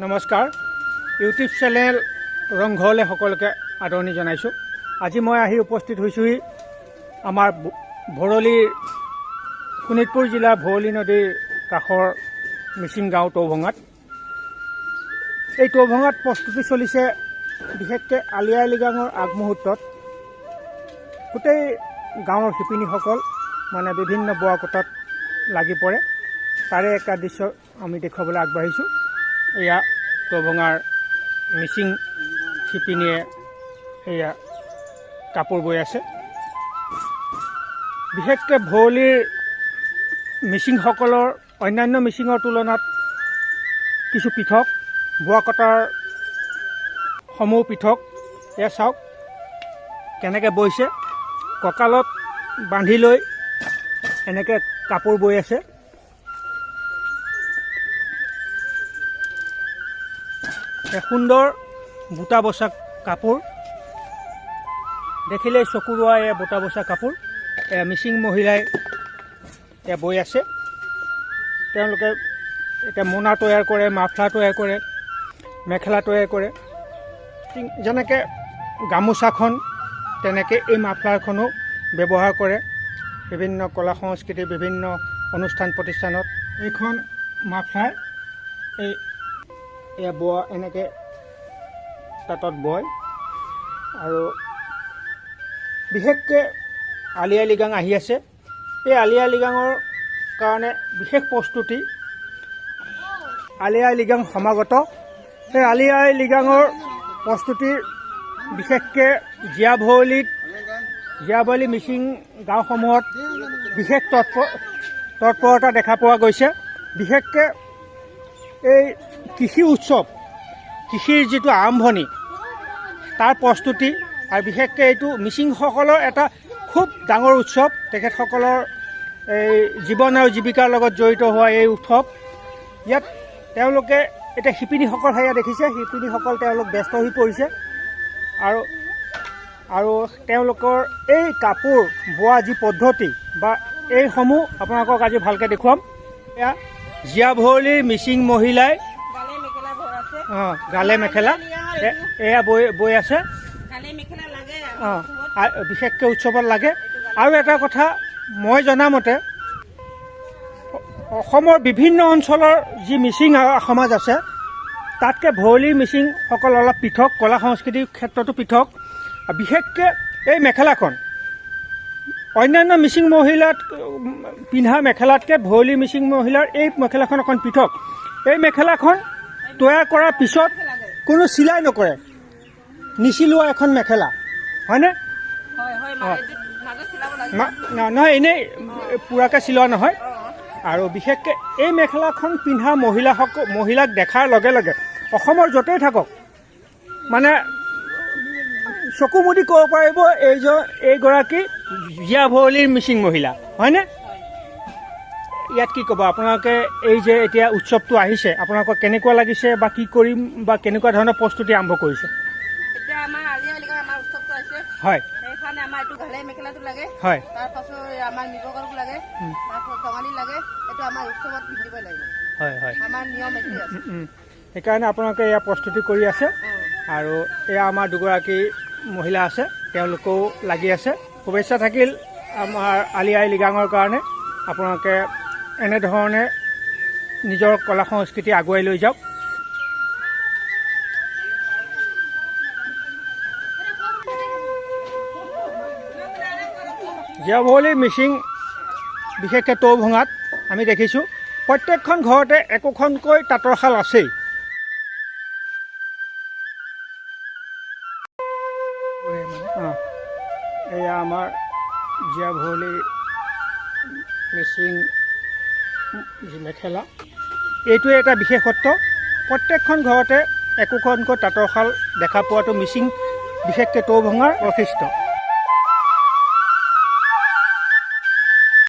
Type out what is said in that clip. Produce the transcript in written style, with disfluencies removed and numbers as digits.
নমস্কাৰ YouTube channel ৰংঘৰলৈ সকলোকে আদৰণি জনাইছোঁ। আজি মই আহি উপস্থিত হৈছোঁহি আমাৰ ভৰলীৰ শোণিতপুৰ জিলাৰ ভৰলী নদীৰ কাষৰ মিচিং গাঁও টৌভঙাত। এই টৌভঙাত প্ৰস্তুতি চলিছে, বিশেষকৈ আলি আই লৃগাঙৰ আগমুহূৰ্তত গোটেই গাঁৱৰ শিপিনীসকল মানে বিভিন্ন বোৱা কটাত লাগি পৰে। তাৰে এটা দৃশ্য আমি দেখুৱাবলৈ আগবাঢ়িছোঁ। এয়া টৌভঙাৰ মিচিং শিপিনীয়ে এয়া কাপোৰ বৈ আছে। বিশেষকৈ ভৰলীৰ মিচিংসকলৰ অন্যান্য মিচিঙৰ তুলনাত কিছু পৃথক, বোৱা কটাৰ সমূহ পৃথক। এয়া চাওক কেনেকৈ বৈছে, কঁকালত বান্ধি লৈ এনেকৈ কাপোৰ বৈ আছে। সুন্দৰ বুটা বচা কাপোৰ দেখিলেই চকু ৰোৱা এয়া বুটা বচা কাপোৰ এয়া মিচিং মহিলাই এয়া বৈ আছে। তেওঁলোকে এতিয়া মোনা তৈয়াৰ কৰে, মাফলাৰ তৈয়াৰ কৰে, মেখেলা তৈয়াৰ কৰে। যেনেকৈ গামোচাখন তেনেকৈ এই মাফলাৰখনো ব্যৱহাৰ কৰে বিভিন্ন কলা সংস্কৃতিৰ বিভিন্ন অনুষ্ঠান প্ৰতিষ্ঠানত। এইখন মাফলাৰ এয়া বোৱা এনেকৈ তাঁতত বয়। আৰু বিশেষকৈ আলি আই লৃগাং আহি আছে। এই আলি আই লৃগাঙৰ কাৰণে বিশেষ প্ৰস্তুতি, আলি আই লৃগাং সমাগত। সেই আলি আই লৃগাঙৰ প্ৰস্তুতিৰ বিশেষকৈ জীয়াভৰলী মিচিং গাঁওসমূহত বিশেষ তৎপৰতা দেখা পোৱা গৈছে। বিশেষকৈ এই কৃষি উৎসৱ, কৃষিৰ যিটো আৰম্ভণি তাৰ প্ৰস্তুতি, আৰু বিশেষকৈ এইটো মিচিংসকলৰ এটা খুব ডাঙৰ উৎসৱ। তেখেতসকলৰ এই জীৱন আৰু জীৱিকাৰ লগত জড়িত হোৱা এই উৎসৱ। ইয়াত তেওঁলোকে এতিয়া শিপিনীসকল সেয়া দেখিছে, শিপিনীসকল তেওঁলোক ব্যস্ত হৈ পৰিছে। আৰু তেওঁলোকৰ এই কাপোৰ বোৱা যি পদ্ধতি বা এইসমূহ আপোনালোকক আজি ভালকৈ দেখুৱাম। এয়া জীয়াভৰলীৰ মিচিং মহিলাই গালে মেখেলা এয়া বৈ আছে। বিশেষকৈ উৎসৱত লাগে। আৰু এটা কথা মই জনামতে অসমৰ বিভিন্ন অঞ্চলৰ যি মিচিং সমাজ আছে তাতকৈ ভৰলীৰ মিচিংসকল অলপ পৃথক, কলা সংস্কৃতিৰ ক্ষেত্ৰতো পৃথক। বিশেষকৈ এই মেখেলাখন অন্যান্য মিচিং মহিলাত পিন্ধা মেখেলাতকৈ ভৰলী মিচিং মহিলাৰ এই মেখেলাখন অকণ পৃথক। এই মেখেলাখন তৈয়াৰ কৰাৰ পিছত কোনো চিলাই নকৰে, নিচিলোৱা এখন মেখেলা, হয়নে? নহয়, এনেই পূৰাকৈ চিলোৱা নহয়। আৰু বিশেষকৈ এই মেখেলাখন পিন্ধা মহিলাক দেখাৰ লগে লগে অসমৰ য'তেই থাকক মানে চকু মুদি ক'ব পাৰিব এইগৰাকী জীয়াভৰলীৰ মিচিং মহিলা, হয়নে? ইয়াত কি ক'ব আপোনালোকে? এই যে এতিয়া উৎসৱটো আহিছে, আপোনালোকৰ কেনেকুৱা লাগিছে বা কি কৰিম বা কেনেকুৱা ধৰণৰ প্ৰস্তুতি আৰম্ভ কৰিছে? এতিয়া আমাৰ আলি আই লৃগাং আমাৰ উৎসৱটো আছে। হয়, সেইকাৰণে আমাৰ এইটো ঘালে মেখেলাটো লাগে। হয়, তাৰপাছত আমাৰ নিবকালটো লাগে, তাৰপাছত টঙালি লাগে। এইটো আমাৰ উৎসৱত পিন্ধিবই লাগিব। হয়, হয়, আমাৰ নিয়ম এইটো আছে। সেইকাৰণে আপোনালোকে এয়া প্ৰস্তুতি কৰি আছে। আৰু এয়া আমাৰ দুগৰাকী মহিলা আছে, তেওঁলোকেও লাগি আছে। শুভেচ্ছা থাকিল আমাৰ আলি আই লৃগাঙৰ কাৰণে। আপোনালোকে এনেধৰণে নিজৰ কলা সংস্কৃতি আগুৱাই লৈ যাওক। জীয়াভৰলী মিচিং বিশেষকৈ টৌভঙাত আমি দেখিছোঁ প্ৰত্যেকখন ঘৰতে একোখনকৈ তাঁতৰ শাল আছেই। এয়া আমাৰ জীয়াভৰলী মিচিং যি মেখেলা, এইটোৱে এটা বিশেষত্ব। প্ৰত্যেকখন ঘৰতে একোখনকৈ তাঁতৰ শাল দেখা পোৱাটো মিচিং বিশেষকৈ টৌভঙাৰ বৈশিষ্ট্য।